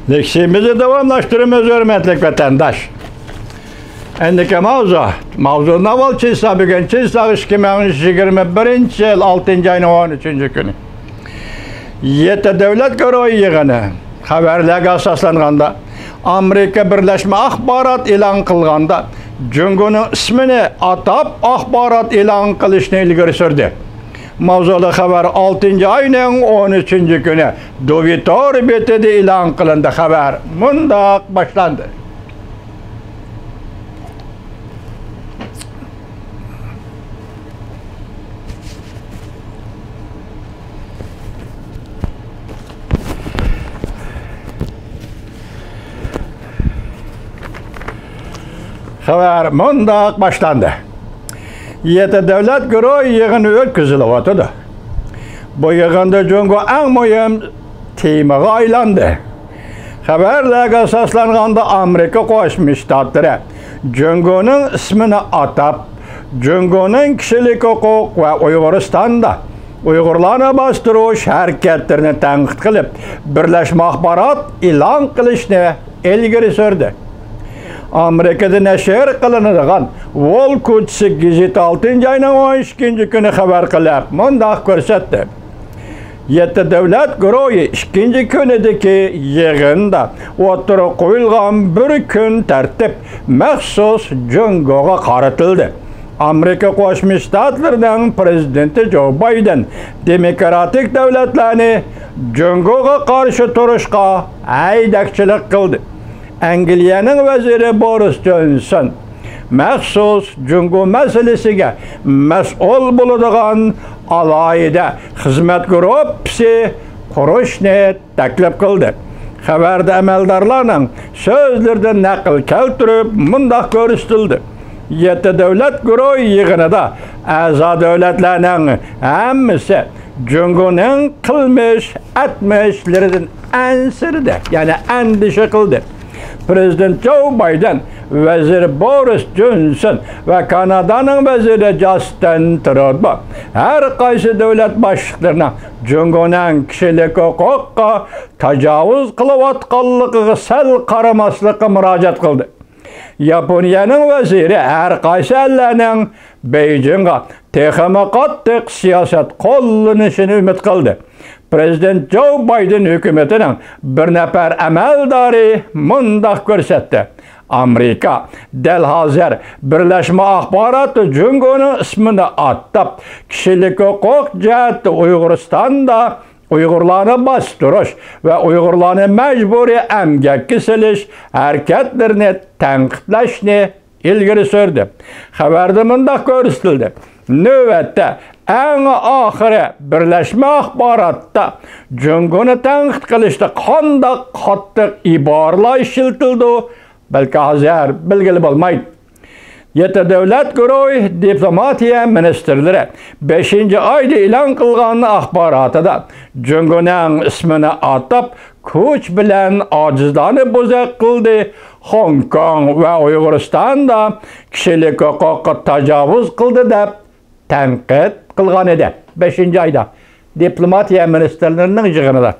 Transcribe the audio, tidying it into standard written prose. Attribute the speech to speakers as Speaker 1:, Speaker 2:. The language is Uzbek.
Speaker 1: Leksimizi davamlaştırımız hürmetlik vatandaş. Endiki mavzu naval çizsa bugün çizsa 2021 yıl 6. ayın 13. günü. Yeti devlet görevi yığını haberlerge asaslanganda Amerika Birleşme Axbarat e'lon qilganda Jungo'nun ismini atab axbarat e'lon qilishni ilgari surdi. Mavzuda xabar 6. ayning 13. günü Dovitor betida e'lon qilindi. Xabar mundaq boshlandi. Xabar mundaq boshlandi. Yeti devlet görevi yığını ötküzülüyordu. Bu yığında Jungo en mühim temaga aylandı. Haberlerge asaslanganda Amerika Qo'shma Shtatlari Jungo'nun ismini atab, Jungo'nun kishilik huquq va Uyg'uristonda Uyg'urlarni bostirish harakatlarini tanqid qilib, birlashma axborot e'lon qilishni ilgari surdi. Amerika'da nashr qilinadigan Wall Street gazeti 6. ayning 12. günü xabar qilib, mundaq ko'rsatdi. Yeti davlat guruhi 2. kunidagi yig'inda o'tirib qo'yilgan bir kun tartib maxsus Jungo'ga qaratildi. Amerika Qo'shma Shtatlarining prezidenti Joe Biden demokratik davlatlarni Jungo'ga qarshi turishga aydakchilik qildi. Angliyaning vaziri Boris Johnson maxsus Jungo masalasiga mas'ul bo'ladigan alohida xizmat guruhi qurishni taklif qildi. Xabarda amaldorlarning so'zlaridan naql keltirib mundaq ko'rsatildi. Yeti davlat guruhi yig'inida a'zo davlatlarning hammasi Jungo'ning qilmish atmishlaridan ansirdi, ya'ni andisha qildi. Prezident Joe Biden, Vazir Boris Johnson ve Kanada'nın vaziri Justin Trudeau her qaysi davlat boshliqlarining Jungo'ning kishilik huquqqa tajovuz qilayotganligiga sal qaramaslikka murojaat qildi. Yaponiyaning vaziri har qaysi allarning Beijingga texnik qattiq siyosat qo'llanishini umid qildi. Prezident Joe Biden hükümetinin bir nafar amaldori mundaq ko'rsatdi. Amerika delhozir birlashma axborot Jungo'ning ismini atab, kishilik huquq jihati Uyg'uristonda Uyg'urlarni bostirish va Uyg'urlarni majburiy emgakka silish harakatlarini tanqidlashni ilgari surdi. Xabarda mundaq ko'rsatildi. Növbette en ahiri birleşme axborotda Jungo'ni tanqid qilishda qanday qattiq iboralar ishlatildi, balki hozir bilgili bo'lmaydi. Yeti davlat guruhi diplomatiya ministrlari 5. ayda e'lon qilgan axborotida Jungo'ning ismini atab kuch bilan ojizlarni bo'zaq qildi. Hong Kong va Uyg'uristonda kishilik huquqqa tajovuz qildi deb tanqid qilgan edi 5. ayda diplomatiya ministrlarining yig'inida.